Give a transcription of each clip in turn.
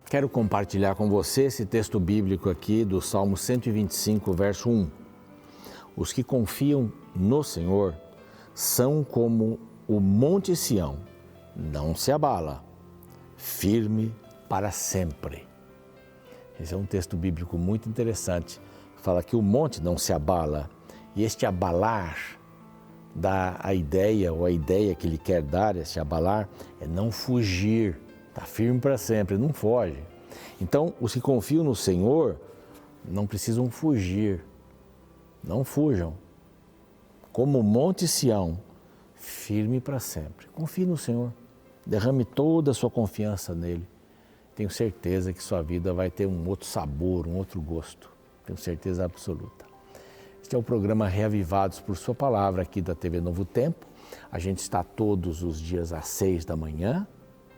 Quero compartilhar com você esse texto bíblico aqui do Salmo 125, verso 1. Os que confiam no Senhor são como o monte Sião, não se abala, firme para sempre. Esse é um texto bíblico muito interessante. Fala que o monte não se abala, e este abalar dá a ideia, ou a ideia que ele quer dar, esse abalar, é não fugir. Está firme para sempre, não foge. Então, os que confiam no Senhor não precisam fugir. Não fujam. Como o monte Sião, firme para sempre. Confie no Senhor. Derrame toda a sua confiança nele. Tenho certeza que sua vida vai ter um outro sabor, um outro gosto. Tenho certeza absoluta. Este é o programa Reavivados por Sua Palavra, aqui da TV Novo Tempo. A gente está todos os dias às 6 da manhã,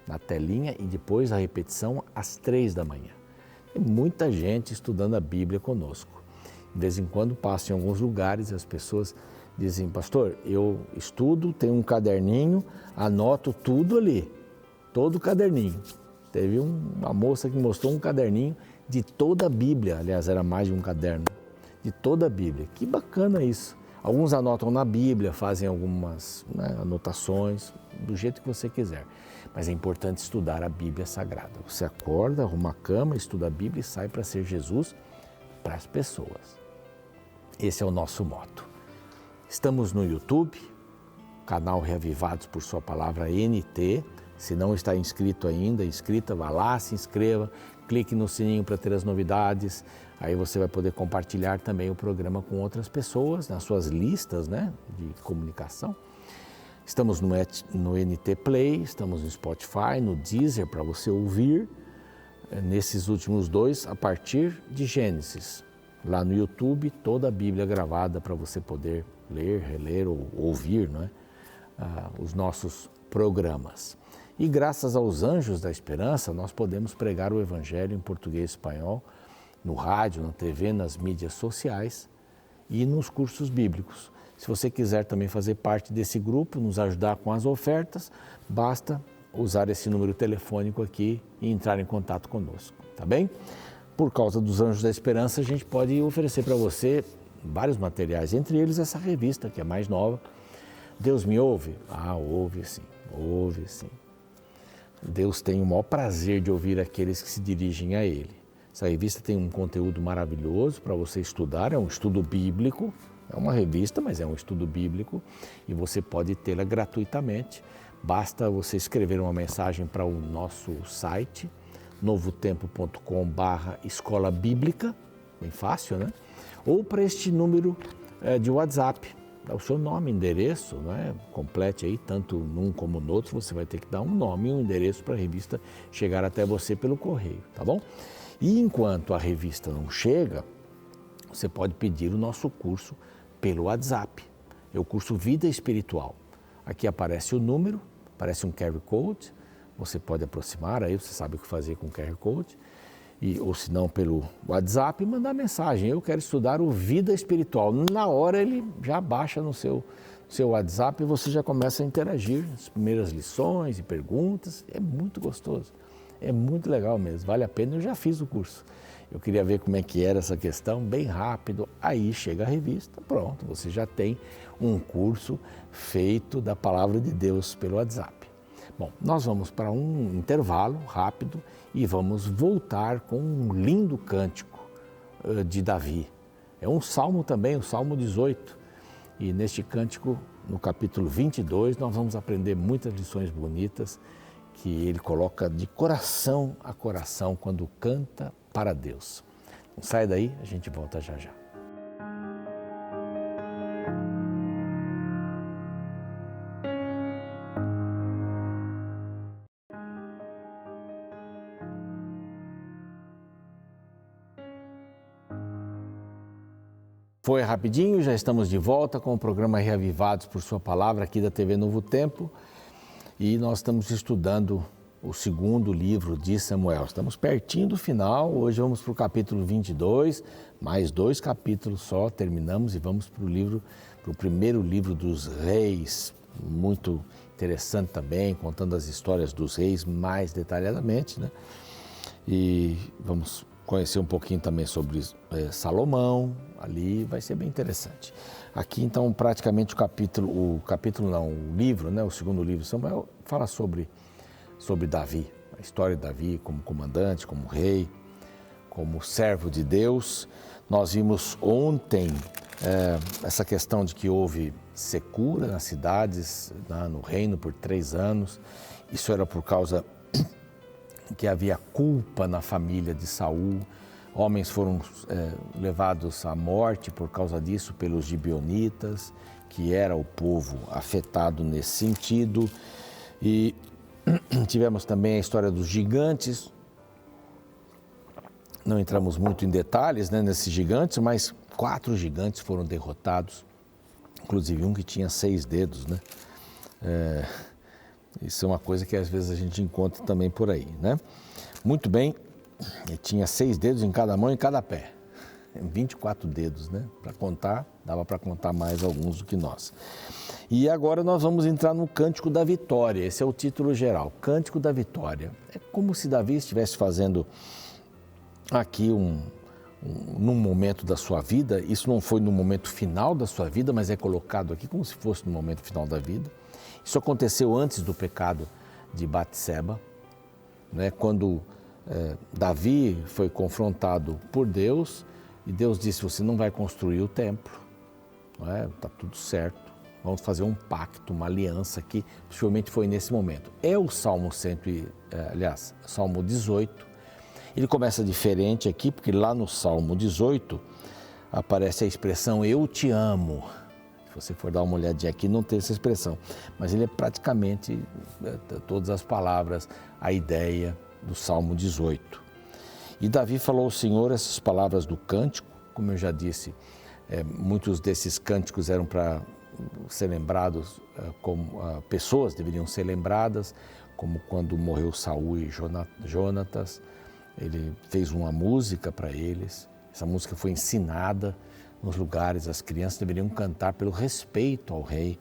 na telinha, e depois a repetição às 3 da manhã. Tem muita gente estudando a Bíblia conosco. De vez em quando passo em alguns lugares e as pessoas dizem: pastor, eu estudo, tenho um caderninho, anoto tudo ali, todo o caderninho. Teve uma moça que mostrou um caderninho de toda a Bíblia, aliás, era mais de um caderno, de toda a Bíblia. Que bacana isso. Alguns anotam na Bíblia, fazem algumas anotações, do jeito que você quiser. Mas é importante estudar a Bíblia Sagrada. Você acorda, arruma a cama, estuda a Bíblia e sai para ser Jesus para as pessoas. Esse é o nosso moto. Estamos no YouTube, canal Reavivados por Sua Palavra NT. Se não está inscrito ainda, vá lá, se inscreva, clique no sininho para ter as novidades. Aí você vai poder compartilhar também o programa com outras pessoas, nas suas listas de comunicação. Estamos no NT Play, estamos no Spotify, no Deezer, para você ouvir. Nesses últimos 2, a partir de Gênesis. Lá no YouTube, toda a Bíblia gravada para você poder ler, reler ou ouvir os nossos programas. E graças aos Anjos da Esperança, nós podemos pregar o Evangelho em português e espanhol, no rádio, na TV, nas mídias sociais e nos cursos bíblicos. Se você quiser também fazer parte desse grupo, nos ajudar com as ofertas, basta usar esse número telefônico aqui e entrar em contato conosco, tá bem? Por causa dos Anjos da Esperança, a gente pode oferecer para você vários materiais, entre eles essa revista, que é mais nova. Deus me ouve? Ouve sim, ouve sim. Deus tem o maior prazer de ouvir aqueles que se dirigem a Ele. Essa revista tem um conteúdo maravilhoso para você estudar, é um estudo bíblico, é uma revista, mas é um estudo bíblico e você pode tê-la gratuitamente. Basta você escrever uma mensagem para o nosso site, novotempo.com/escola bíblica, bem fácil, né? Ou para este número de WhatsApp. Dá o seu nome, endereço, complete aí, tanto num como no outro, você vai ter que dar um nome e um endereço para a revista chegar até você pelo correio, tá bom? E enquanto a revista não chega, você pode pedir o nosso curso pelo WhatsApp. É o curso Vida Espiritual. Aqui aparece o número, aparece um QR Code, você pode aproximar, aí você sabe o que fazer com o QR Code, ou se não pelo WhatsApp, mandar mensagem: eu quero estudar o Vida Espiritual. Na hora ele já baixa no seu WhatsApp e você já começa a interagir, as primeiras lições e perguntas. É muito gostoso, é muito legal mesmo, vale a pena. Eu já fiz o curso, eu queria ver como é que era essa questão, bem rápido. Aí chega a revista, pronto, você já tem um curso feito da Palavra de Deus pelo WhatsApp. Bom, nós vamos para um intervalo rápido e vamos voltar com um lindo cântico de Davi. É um salmo também, o Salmo 18. E neste cântico, no capítulo 22, nós vamos aprender muitas lições bonitas que ele coloca de coração a coração quando canta para Deus. Não sai daí, a gente volta já já. Foi rapidinho, já estamos de volta com o programa Reavivados por Sua Palavra aqui da TV Novo Tempo. E nós estamos estudando o segundo livro de Samuel. Estamos pertinho do final, hoje vamos para o capítulo 22, mais 2 capítulos só, terminamos e vamos para o primeiro livro dos reis, muito interessante também, contando as histórias dos reis mais detalhadamente, E vamos conhecer um pouquinho também sobre Salomão, ali vai ser bem interessante. Aqui então praticamente o livro, né, o segundo livro de Samuel, fala sobre Davi, a história de Davi como comandante, como rei, como servo de Deus. Nós vimos ontem essa questão de que houve secura nas cidades, no reino por 3 anos. Isso era por causa que havia culpa na família de Saul. Homens foram levados à morte por causa disso pelos gibeonitas, que era o povo afetado nesse sentido. E tivemos também a história dos gigantes. Não entramos muito em detalhes, né, nesses gigantes, mas 4 gigantes foram derrotados, inclusive um que tinha 6 dedos, né? Isso é uma coisa que às vezes a gente encontra também por aí, né? Muito bem, ele tinha 6 dedos em cada mão e em cada pé. 24 dedos, né? Para contar, dava para contar mais alguns do que nós. E agora nós vamos entrar no Cântico da Vitória, esse é o título geral, Cântico da Vitória. É como se Davi estivesse fazendo aqui num momento da sua vida, isso não foi no momento final da sua vida, mas é colocado aqui como se fosse no momento final da vida. Isso aconteceu antes do pecado de Batseba, né? Quando Davi foi confrontado por Deus e Deus disse: você não vai construir o templo, está tudo certo, vamos fazer um pacto, uma aliança aqui. Possivelmente foi nesse momento. É o Salmo Salmo 18. Ele começa diferente aqui, porque lá no Salmo 18 aparece a expressão eu te amo. Se você for dar uma olhadinha aqui, não tem essa expressão, mas ele é praticamente todas as palavras, a ideia do Salmo 18. E Davi falou ao Senhor essas palavras do cântico, como eu já disse, muitos desses cânticos eram para ser lembrados, como pessoas deveriam ser lembradas, como quando morreu Saul e Jonatas. Ele fez uma música para eles, essa música foi ensinada nos lugares, as crianças deveriam cantar pelo respeito ao rei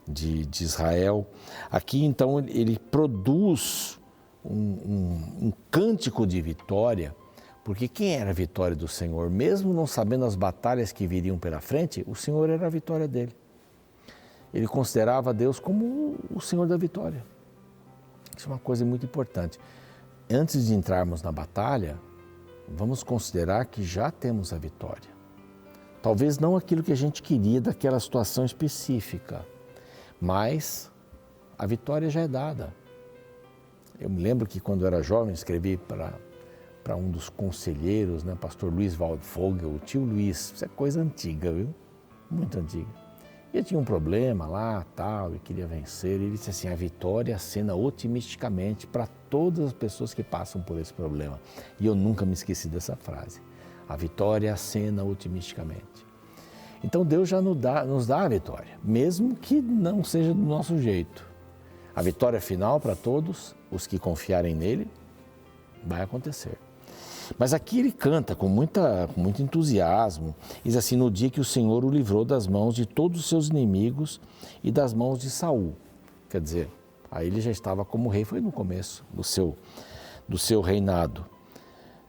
de Israel. Aqui então ele produz um cântico de vitória, porque quem era a vitória do Senhor? Mesmo não sabendo as batalhas que viriam pela frente, o Senhor era a vitória dele. Ele considerava Deus como o Senhor da vitória. Isso é uma coisa muito importante. Antes de entrarmos na batalha, vamos considerar que já temos a vitória. Talvez não aquilo que a gente queria daquela situação específica, mas a vitória já é dada. Eu me lembro que quando eu era jovem, escrevi para um dos conselheiros, né, pastor Luiz Waldvogel, o tio Luiz, isso é coisa antiga, viu? Muito antiga. E eu tinha um problema lá, tal, e queria vencer. E ele disse assim: a vitória acena otimisticamente para todas as pessoas que passam por esse problema. E eu nunca me esqueci dessa frase. A vitória acena otimisticamente. Então Deus já nos dá a vitória, mesmo que não seja do nosso jeito. A vitória final para todos os que confiarem nele vai acontecer. Mas aqui ele canta com muito entusiasmo, diz assim: no dia que o Senhor o livrou das mãos de todos os seus inimigos e das mãos de Saul. Quer dizer, aí ele já estava como rei, foi no começo do seu reinado.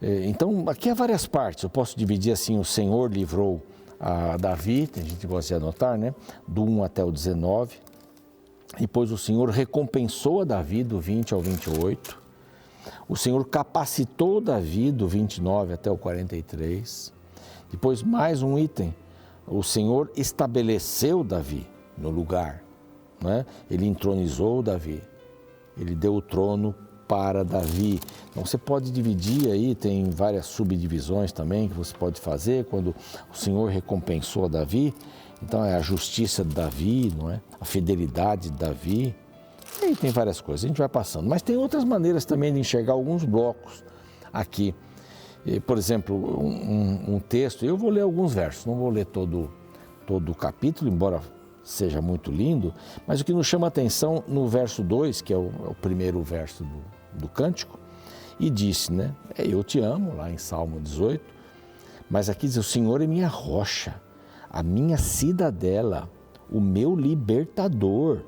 Então, aqui há várias partes, eu posso dividir assim: o Senhor livrou a Davi, tem gente que gosta de anotar, né? Do 1 até o 19. Depois o Senhor recompensou a Davi, do 20 ao 28. O Senhor capacitou Davi, do 29 até o 43. Depois, mais um item, o Senhor estabeleceu Davi no lugar, né? Ele entronizou Davi, ele deu o trono para Davi. Então você pode dividir aí, tem várias subdivisões também que você pode fazer. Quando o Senhor recompensou a Davi, então é a justiça de Davi, não é? A fidelidade de Davi. E aí tem várias coisas, a gente vai passando. Mas tem outras maneiras também de enxergar alguns blocos aqui. Por exemplo, um texto, eu vou ler alguns versos, não vou ler todo o capítulo, embora seja muito lindo, mas o que nos chama a atenção no verso 2, que é o primeiro verso do cântico, e disse, né? Eu te amo, lá em Salmo 18, mas aqui diz: o Senhor é minha rocha, a minha cidadela, o meu libertador,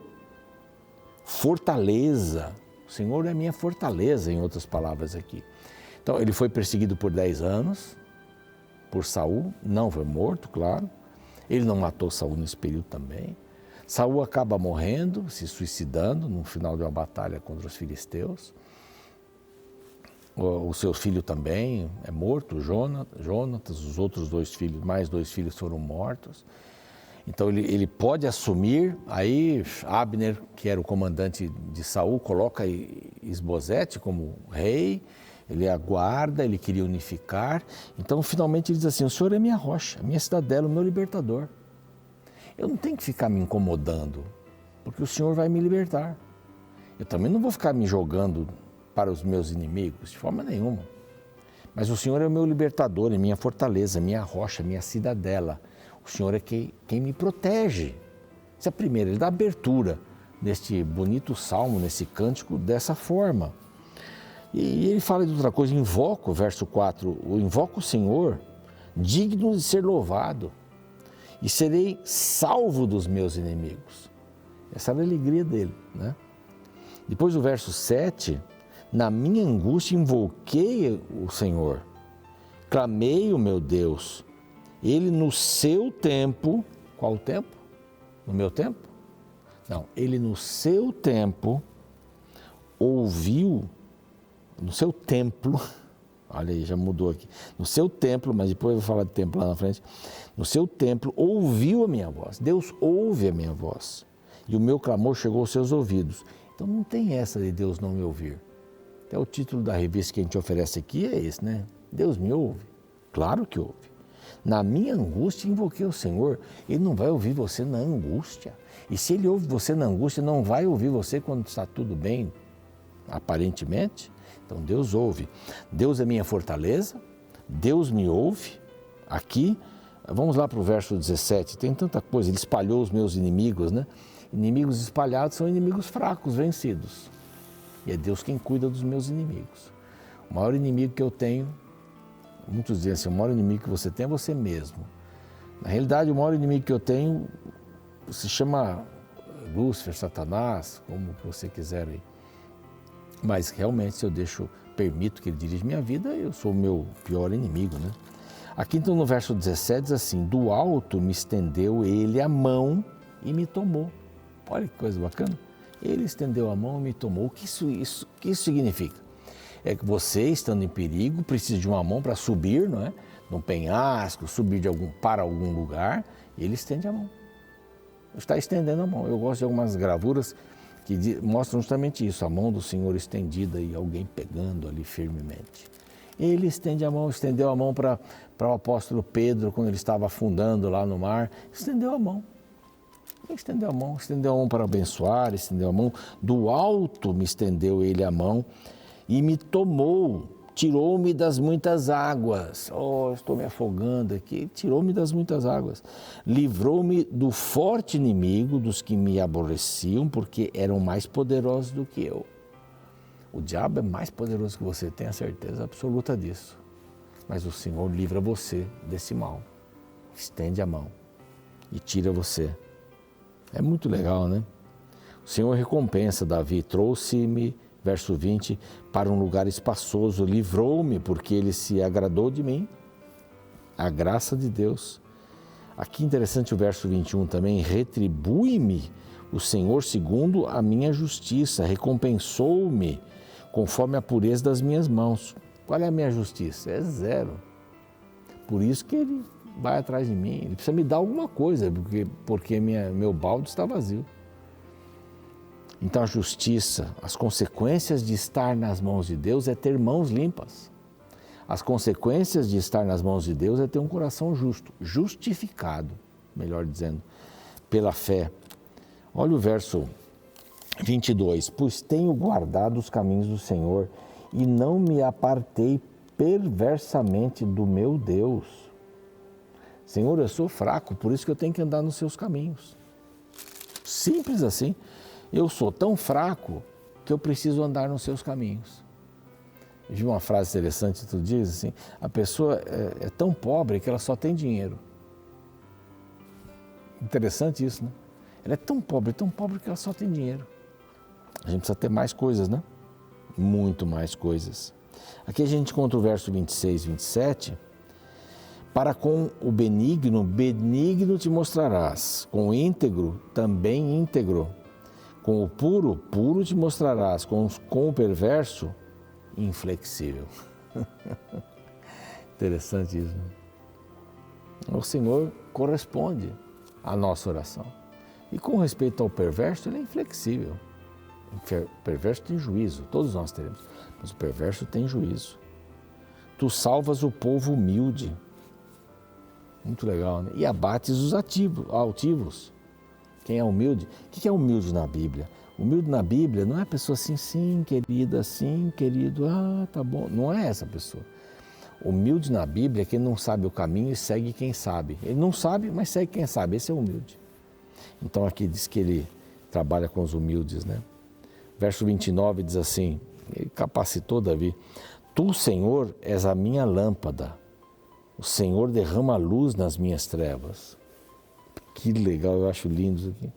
fortaleza. O Senhor é minha fortaleza, em outras palavras aqui. Então ele foi perseguido por 10 anos, por Saul, não foi morto, claro. Ele não matou Saul nesse período também. Saul acaba morrendo, se suicidando no final de uma batalha contra os filisteus. O seu filho também é morto, Jonatas, os outros 2 filhos, mais 2 filhos foram mortos. Então ele pode assumir, aí Abner, que era o comandante de Saul, coloca Isbosete como rei, ele aguarda, ele queria unificar. Então finalmente ele diz assim: o Senhor é minha rocha, minha cidadela, o meu libertador. Eu não tenho que ficar me incomodando, porque o Senhor vai me libertar. Eu também não vou ficar me jogando para os meus inimigos, de forma nenhuma. Mas o Senhor é o meu libertador, é minha fortaleza, minha rocha, minha cidadela. O Senhor é quem me protege. Essa é a primeira, ele dá abertura neste bonito salmo, nesse cântico, dessa forma. E ele fala de outra coisa, invoco, verso 4, invoco o Senhor, digno de ser louvado, e serei salvo dos meus inimigos. Essa era a alegria dele, né? Depois o verso 7, na minha angústia invoquei o Senhor, clamei o meu Deus, ele no seu tempo, qual tempo? No meu tempo? Não, ele no seu tempo ouviu, no seu templo, olha aí, já mudou aqui, no seu templo, mas depois eu vou falar de templo lá na frente, no seu templo ouviu a minha voz, Deus ouve a minha voz, e o meu clamor chegou aos seus ouvidos. Então não tem essa de Deus não me ouvir. Até o título da revista que a gente oferece aqui é esse, né? Deus me ouve? Claro que ouve. Na minha angústia invoquei o Senhor. Ele não vai ouvir você na angústia. E se Ele ouve você na angústia, não vai ouvir você quando está tudo bem, aparentemente. Então Deus ouve. Deus é minha fortaleza, Deus me ouve. Aqui, vamos lá para o verso 17, tem tanta coisa, Ele espalhou os meus inimigos, né? Inimigos espalhados são inimigos fracos, vencidos. E é Deus quem cuida dos meus inimigos. O maior inimigo que eu tenho, muitos dizem assim, o maior inimigo que você tem é você mesmo. Na realidade, o maior inimigo que eu tenho se chama Lúcifer, Satanás, como você quiser aí. Mas realmente, se eu permito que ele dirija minha vida, eu sou o meu pior inimigo, né? Aqui então no verso 17 diz assim, do alto me estendeu ele a mão e me tomou. Olha que coisa bacana. Ele estendeu a mão e me tomou. O que isso significa? É que você, estando em perigo, precisa de uma mão para subir, não é? Num penhasco, subir para algum lugar, e ele estende a mão. Está estendendo a mão. Eu gosto de algumas gravuras que mostram justamente isso, a mão do Senhor estendida e alguém pegando ali firmemente. Ele estendeu a mão para o apóstolo Pedro, quando ele estava afundando lá no mar, estendeu a mão. Estendeu a mão para abençoar, estendeu a mão, do alto me estendeu ele a mão e me tomou, tirou-me das muitas águas. Oh, estou me afogando aqui, tirou-me das muitas águas. Livrou-me do forte inimigo, dos que me aborreciam, porque eram mais poderosos do que eu. O diabo é mais poderoso que você, tenha certeza absoluta disso. Mas o Senhor livra você desse mal, estende a mão e tira você. É muito legal, né? O Senhor recompensa Davi, trouxe-me, verso 20, para um lugar espaçoso, livrou-me porque ele se agradou de mim. A graça de Deus. Aqui interessante o verso 21 também, retribui-me o Senhor segundo a minha justiça, recompensou-me conforme a pureza das minhas mãos. Qual é a minha justiça? É zero. Por isso que ele vai atrás de mim, ele precisa me dar alguma coisa, porque meu balde está vazio. Então a justiça, as consequências de estar nas mãos de Deus é ter mãos limpas. As consequências de estar nas mãos de Deus é ter um coração justo, justificado, melhor dizendo, pela fé. Olha o verso 22, pois tenho guardado os caminhos do Senhor e não me apartei perversamente do meu Deus. Senhor, eu sou fraco, por isso que eu tenho que andar nos seus caminhos. Simples assim. Eu sou tão fraco que eu preciso andar nos seus caminhos. Eu vi uma frase interessante, tu diz assim, a pessoa é tão pobre que ela só tem dinheiro. Interessante isso, né? Ela é tão pobre que ela só tem dinheiro. A gente precisa ter mais coisas, né? Muito mais coisas. Aqui a gente encontra o verso 26, 27. Para com o benigno, benigno te mostrarás. Com o íntegro, também íntegro. Com o puro, puro te mostrarás. Com o perverso, inflexível. Interessante isso, né? O Senhor corresponde à nossa oração. E com respeito ao perverso, ele é inflexível. O perverso tem juízo, todos nós teremos, mas o perverso tem juízo. Tu salvas o povo humilde. Muito legal, né? E abates os altivos. Quem é humilde? O que é humilde na Bíblia? Humilde na Bíblia não é a pessoa assim, sim, querida, sim, querido, tá bom. Não é essa pessoa. Humilde na Bíblia é quem não sabe o caminho e segue quem sabe. Ele não sabe, mas segue quem sabe. Esse é humilde. Então aqui diz que ele trabalha com os humildes, né? Verso 29 diz assim, ele capacitou Davi. Tu, Senhor, és a minha lâmpada. O Senhor derrama luz nas minhas trevas. Que legal, eu acho lindo isso aqui.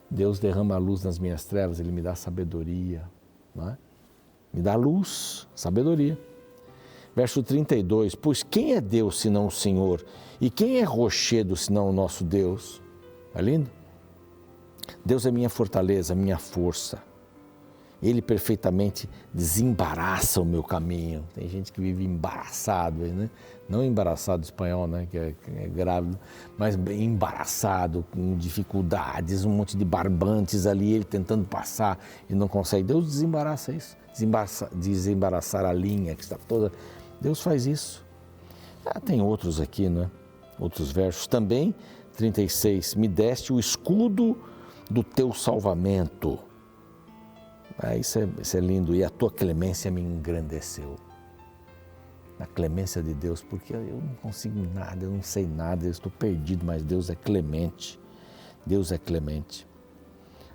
Deus derrama luz nas minhas trevas, Ele me dá sabedoria, não é? Me dá luz, sabedoria. Verso 32, pois quem é Deus senão o Senhor? E quem é rochedo senão o nosso Deus? É lindo? Deus é minha fortaleza, minha força. Ele perfeitamente desembaraça o meu caminho. Tem gente que vive embaraçado, né? Não embaraçado espanhol, né? Que é grávido, mas embaraçado, com dificuldades, um monte de barbantes ali, ele tentando passar e não consegue. Deus desembaraça isso, desembaraçar a linha que está toda. Deus faz isso. Tem outros aqui, né? Outros versos. Também, 36, me deste o escudo do teu salvamento. Isso é lindo. E a tua clemência me engrandeceu. A clemência de Deus, porque eu não consigo nada, eu não sei nada, eu estou perdido, mas Deus é clemente. Deus é clemente.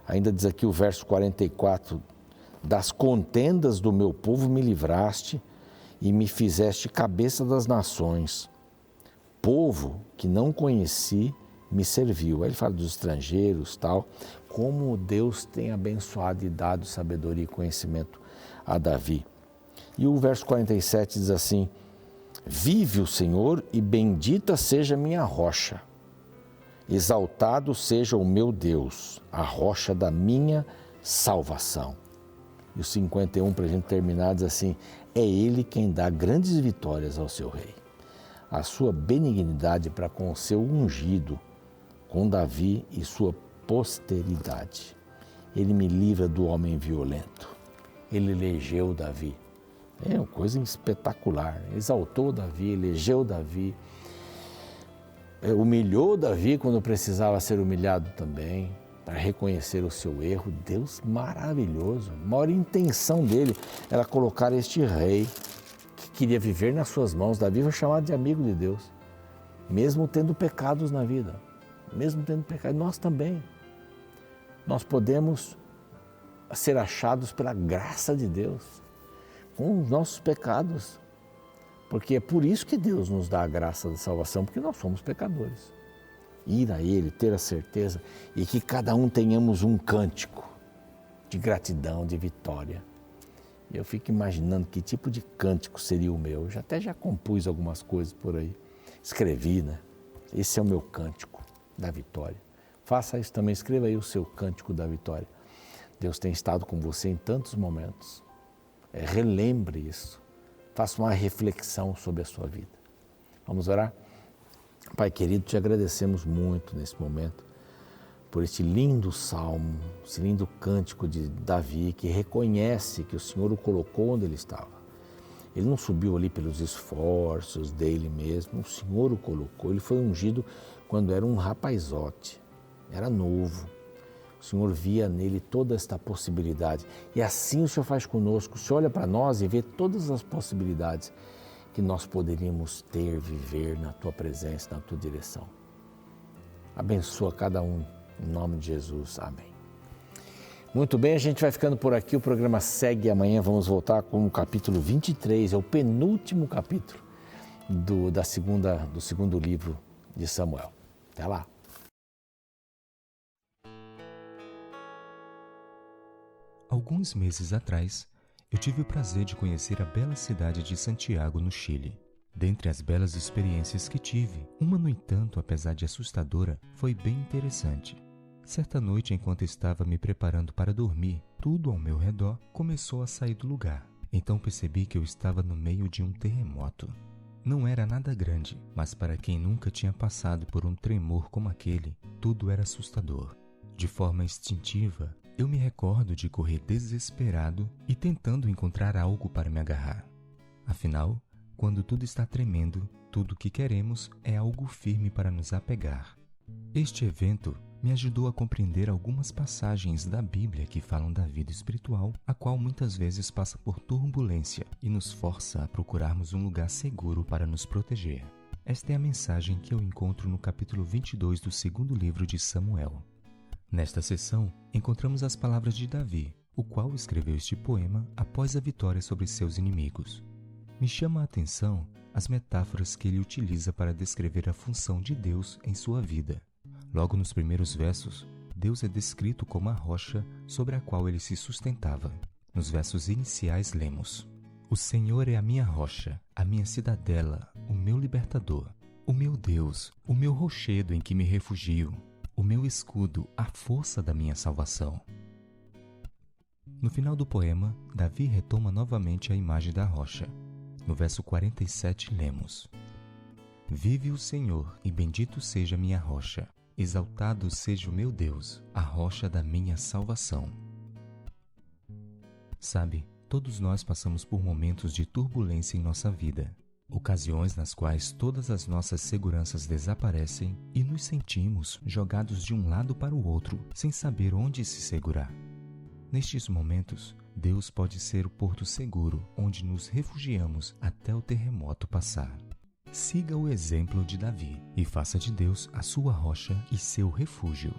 Ainda diz aqui o verso 44, das contendas do meu povo me livraste e me fizeste cabeça das nações. Povo que não conheci me serviu. Aí ele fala dos estrangeiros, tal. Como Deus tem abençoado e dado sabedoria e conhecimento a Davi. E o verso 47 diz assim, vive o Senhor e bendita seja minha rocha. Exaltado seja o meu Deus, a rocha da minha salvação. E o 51, para a gente terminar, diz assim, é Ele quem dá grandes vitórias ao seu rei. A sua benignidade para com o seu ungido, com Davi e sua posteridade. Ele me livra do homem violento. Ele elegeu Davi. É uma coisa espetacular. Exaltou Davi, elegeu Davi. Humilhou Davi quando precisava ser humilhado também, para reconhecer o seu erro. Deus maravilhoso. A maior intenção dele era colocar este rei que queria viver nas suas mãos. Davi foi chamado de amigo de Deus, mesmo tendo pecados na vida. Mesmo tendo pecado, nós também. Nós podemos ser achados pela graça de Deus, com os nossos pecados. Porque é por isso que Deus nos dá a graça da salvação, porque nós somos pecadores. Ir a Ele, ter a certeza e que cada um tenhamos um cântico de gratidão, de vitória. E eu fico imaginando que tipo de cântico seria o meu. Eu até já compus algumas coisas por aí. Escrevi, né? Esse é o meu cântico da vitória. Faça isso também, escreva aí o seu cântico da vitória. Deus tem estado com você em tantos momentos. Relembre isso. Faça uma reflexão sobre a sua vida. Vamos orar? Pai querido, te agradecemos muito nesse momento por este lindo salmo, esse lindo cântico de Davi, que reconhece que o Senhor o colocou onde ele estava. Ele não subiu ali pelos esforços dele mesmo, o Senhor o colocou. Ele foi ungido quando era um rapazote, era novo. O Senhor via nele toda esta possibilidade. E assim o Senhor faz conosco. O Senhor olha para nós e vê todas as possibilidades que nós poderíamos ter, viver na Tua presença, na Tua direção. Abençoa cada um, em nome de Jesus. Amém. Muito bem, a gente vai ficando por aqui. O programa segue amanhã. Vamos voltar com o capítulo 23. É o penúltimo capítulo do segundo livro de Samuel. Até lá. Alguns meses atrás, eu tive o prazer de conhecer a bela cidade de Santiago, no Chile. Dentre as belas experiências que tive, uma, no entanto, apesar de assustadora, foi bem interessante. Certa noite, enquanto estava me preparando para dormir, tudo ao meu redor começou a sair do lugar. Então percebi que eu estava no meio de um terremoto. Não era nada grande, mas para quem nunca tinha passado por um tremor como aquele, tudo era assustador. De forma instintiva, eu me recordo de correr desesperado e tentando encontrar algo para me agarrar. Afinal, quando tudo está tremendo, tudo o que queremos é algo firme para nos apegar. Este evento me ajudou a compreender algumas passagens da Bíblia que falam da vida espiritual, a qual muitas vezes passa por turbulência e nos força a procurarmos um lugar seguro para nos proteger. Esta é a mensagem que eu encontro no capítulo 22 do segundo livro de Samuel. Nesta seção, encontramos as palavras de Davi, o qual escreveu este poema após a vitória sobre seus inimigos. Me chama a atenção as metáforas que ele utiliza para descrever a função de Deus em sua vida. Logo nos primeiros versos, Deus é descrito como a rocha sobre a qual ele se sustentava. Nos versos iniciais lemos: O Senhor é a minha rocha, a minha cidadela, o meu libertador, o meu Deus, o meu rochedo em que me refugio, o meu escudo, a força da minha salvação. No final do poema, Davi retoma novamente a imagem da rocha. No verso 47 lemos: Vive o Senhor, e bendito seja minha rocha. Exaltado seja o meu Deus, a rocha da minha salvação. Sabe, todos nós passamos por momentos de turbulência em nossa vida. Ocasiões nas quais todas as nossas seguranças desaparecem e nos sentimos jogados de um lado para o outro, sem saber onde se segurar. Nestes momentos, Deus pode ser o porto seguro onde nos refugiamos até o terremoto passar. Siga o exemplo de Davi e faça de Deus a sua rocha e seu refúgio.